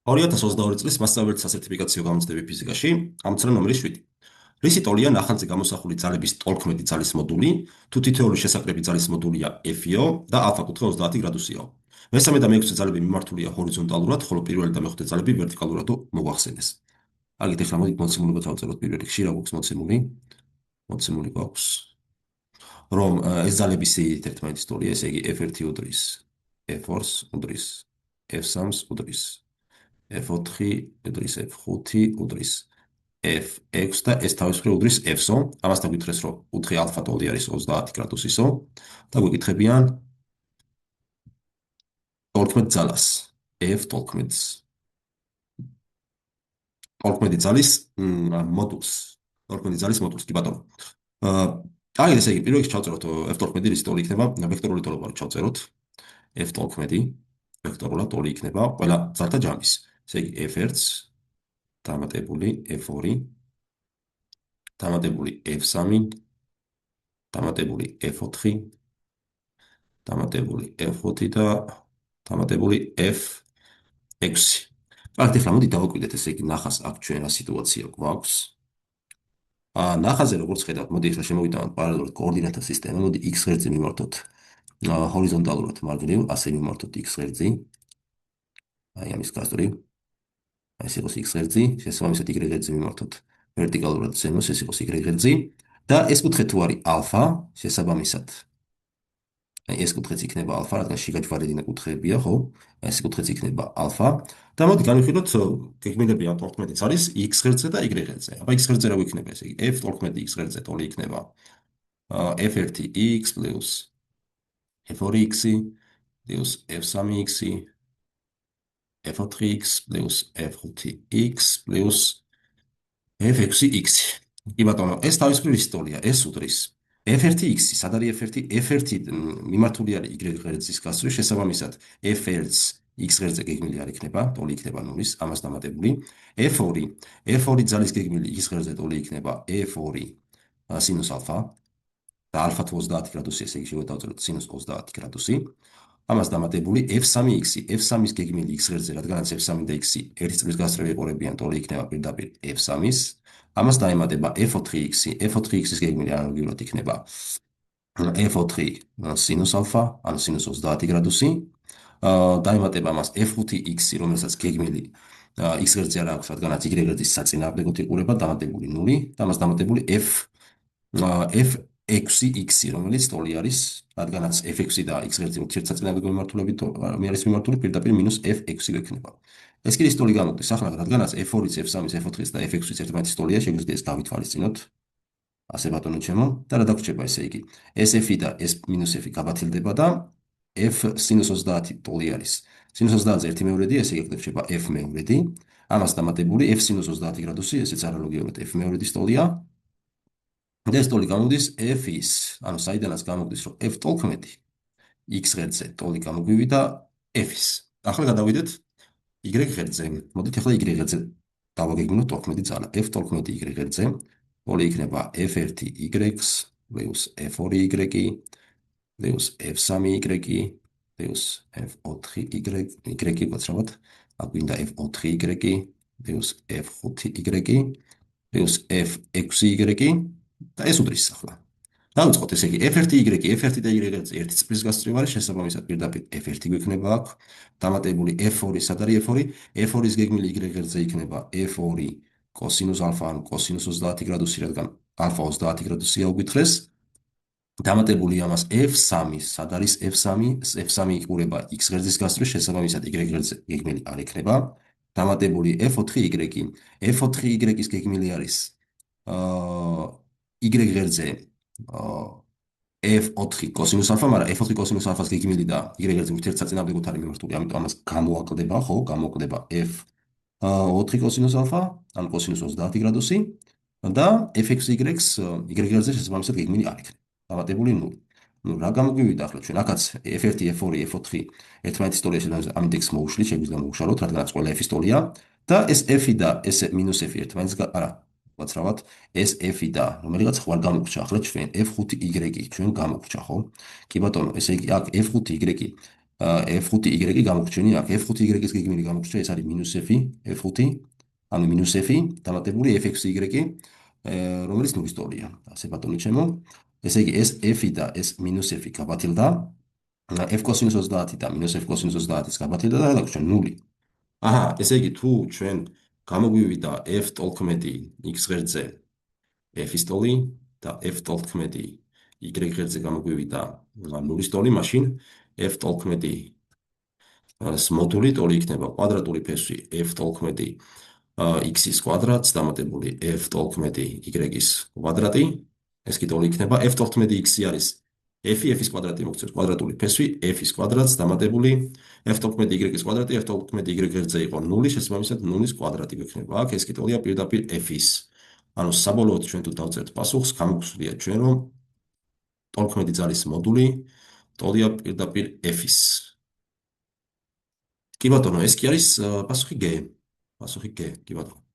2022 წლის მასწავლებელი სასერტიფიკაციო გამოცდები ფიზიკაში, ამოცანა ნომერი 7. რისი ტოლია ნახანზე გამოსახული ძალების ტოლქმედი ძალის მოდული, თუ თითოეული შესაკრები ძალის მოდულია F-იო და α კუთხე 30 გრადუსიო. მესამე და მეექვსე ძალები მიმართულია ჰორიზონტალურად, ხოლო პირველი და მეხუთე ძალები ვერტიკალურად მოახსენეს. აგით ახლა მოდით მოცემულობა დავწეროთ პირველ რიგში, რა გვაქვს მოცემული? მოცემული გვაქვს, რომ ეს ძალების სიდიდით ერთმანეთის ტოლია, ესე იგი F1 უდრის F2-ს უდრის F3-ს უდრის F4 უდრის F5 უდრის F6 და ეს თავის მხრივ უდრის F-ს. ამასთან გითხრეს, რომ კუთხე ალფა ტოლი არის 30 გრადუსისო და გვეკითხებიან ტოლქმედ ძალას F ტოლქმედს. ტოლქმედი ძალის მოდულს. ტოლქმედი ძალის მოდულს, კი ბატონო. აი ესე იგი პირველ რიგში ჩავწეროთ F ტოლქმედი რის ტოლი იქნება, ვექტორული ტოლობა ჩავწეროთ. F ტოლქმედი ვექტორულად ტოლი იქნება ყველა ძალთა ჯამის. ესე იგი F1 დამატებული F2 დამატებული F3 დამატებული F4 დამატებული F5 და დამატებული F6. აქ ახლა მოდით დავაკვირდეთ, ესე იგი ნახას აქ ჩვენ რა სიტუაცია გვაქვს. ნახაზე როგორც ხედავთ, მოდი ახლა შემოვიტანოთ პარალელურად კოორდინატთა სისტემა, მოდი x ღერძზე მიმართოთ ჰორიზონტალურად მარჯვნივ, ასე მიმართოთ x ღერძი. აი ამის გასწვრივ. ეს იყოს x ღერძი, შესაბამისად y ღერძზე მიმართოთ ვერტიკალურად ზემოს, ეს იყოს y ღერძი და ეს კუთხე თუ არის ალფა, შესაბამისად აი ეს კუთხეც იქნება ალფა, რადგან შიგაჯვარედინა კუთხეებია, ხო? ეს კუთხეც იქნება ალფა და მოდი განვიხილოთ გეგმილები ამ ტოლქმედიც არის x ღერძზე და y ღერძზე. აბა x ღერძზე რა გვიქნება, ესე იგი f ტოლქმედი x ღერძზე ტოლი იქნება f1x პლუს f2x პლუს f3x f4x პლუს f5x პლუს f6x. კი ბატონო, ეს თავის მხრივ ის ტოლია, ეს უდრის F1x, სად არის F1? F1 მიმართული არის y ღერძის გასწვრივ, შესაბამისად F1-ს x ღერძზე გეგმილი არ იქნება, ტოლი იქნება 0-ის, ამას დამატებული. F2 ძალის გეგმილი x ღერძზე ტოლი იქნება F2 სინუს ალფა და ალფა თუ 30 გრადუსი, ესე იგი შევდავწეროთ სინუს 30 გრადუსი. ამას დამატებული F3x, F3-ის გეგმილი x ღერძზე, რადგანაც F3 და x-ი ერთი წლის გასწვრივ ეყურებიან, ტოლი იქნება პირდაპირ F3-ის. ამას დაემატება F4x, F4x-ის გეგმილი ანალოგიურად იქნება F4 სინუს ალფა, ანუ სინუს 30 გრადუსი. დაემატება ამას F5x, რომელსაც გეგმილი x ღერძზე არ აქვს, რადგანაც y ღერძის საწინააღმდეგოდ იყურება, დამატებული 0 და ამას დამატებული F6x, რომელიც ტოლი არის, რადგანაც F6 და x ღერძი ურთიერთსაწინააღმდეგო მიმართულებით არის მიმართული, პირდაპირ მინუს F6 გვექნება. ეს კი ის ტოლი გამოდის, ახლა რადგანაც F2-ს, F3-ს, F4-ს და F6-ს ერთმანეთის ტოლია, შეგვიძლია ეს გავითვალისწინოთ. ასე ბატონო ჩემო, და რა დაგვრჩება, ესე იგი, ეს F და ეს მინუს F გაბათილდება და F სინუს 30 ტოლი არის. სინუს 30-ზე 1/2, ესე იგი რჩება F მეურედი. ამას დამატებული F სინუს 30 გრადუსი, ესეც ანალოგიურად F მეურედის ტოლია. და ეს ტოლი გამოდის F-ის, ანუ საიდანაც გამოდის, რომ F ტოლქმედი x ღერძზე ტოლი გამოგვივიდა და F-ის. ახლა გადავიდეთ y ღერძზე. მოდით ახლა y ღერძზე დავაგეგმოთ ტოლქმედი ძალა. F ტოლქმედი y ღერძზე ტოლი იქნება F1y პლუს F2y პლუს F3y პლუს F4y, უაცრავად, აქ გვინდა F4y პლუს F5y პლუს F6y და ეს უდრის ახლა. დავიწყოთ, ესე იგი F1y, F1 და y ღერძზე ერთი წლის გასწვრივ არის, შესაბამისად პირდაპირ F1 გვექნება აქ, დამატებული F2, სად არის F2? F2-ის გეგმილი y ღერძზე იქნება F2 კოსინუს ალფა, ანუ კოსინუს 30 გრადუსი, რადგან ალფა 30 გრადუსია უკითხეს. დამატებული ამას F3, სად არის F3? F3 იყურება x ღერძის გასწვრივ, შესაბამისად y ღერძზე გეგმილი არ იქნება. დამატებული F4y, F4y-ის გეგმილი არის y ღერძზე F4 კოსინუს ალფა, მაგრამ F4 კოსინუს ალფას გეგმილი და y ღერძი ურთიერთსაწინააღმდეგოდ არის მიმართული, ამიტომ ამას გამოაკლდება, ხო, გამოაკლდება F4 კოსინუს ალფა, ანუ კოსინუს 30 გრადუსი და F6y-ს y ღერძზე შესაბამისად გეგმილი არ იქნება. დამატებული 0. ნუ რა გამოგვივიდა ახლა ჩვენ? აქაც F1, F2, F4 ერთმანეთის ტოლია, შესაბამისად ამ ინდექსს მოუშვით, შეგვიძლია მოუშალოთ, რადგანაც ყველა F-ის ტოლია და ეს F და ეს მინუს F ერთმანეთს არა ვაცრავად, ეს F და რომელიღაც ხوار გამოგვჭა, ახლა ჩვენ F5y ჩვენ გამოგვჭა, ხო? კი ბატონო, ესე იგი აქ F5y f5y გამოგჩენი აქ. f5y-ის გეგმილი გამოგჩა, ეს არის -f, f5, ანუ -f დამატებული fxy, რომელიც ნულის ტოლია. ასე ბატონო ჩემო. ესე იგი, ეს f და ეს -f გაბათილდა. f კოსინუს 30 და -f კოსინუს 30-ის გაბათილდა და დაგვრჩა 0. აჰა, ესე იგი, თუ ჩვენ გამოგვივიდა f ტოლქმედი x ღერძზე f-ის ტოლი და f ტოლქმედი y ღერძზე გამოგვივიდა 0-ის ტოლი, მაშინ f ტოლქმედი ეს მოდული ტოლი იქნება კვადრატული ფესვი f ტოლქმედი x-ის კვადრატს დამატებული f ტოლქმედი y-ის კვადრატი. ეს კი ტოლი იქნება f ტოლქმედი x-ი არის f-ის კვადრატი მოგწევს კვადრატული ფესვი f-ის კვადრატს დამატებული f ტოლქმედი y-ის კვადრატი, f ტოლქმედი y ღერძზე იყო 0, შესაბამისად 0-ის კვადრატი გვექნება. აქ ეს კი ტოლია პირდაპირ f-ის. ანუ საბოლოოდ ჩვენ თუ დავწერთ პასუხს, გამოგვხსნია ჩვენ რომ ტოლქმედი ძალის მოდული ტოლია პირდაპირ f-ის. კი ბატონო, ეს კი არის პასუხი G. პასუხი G, კი ბატონო.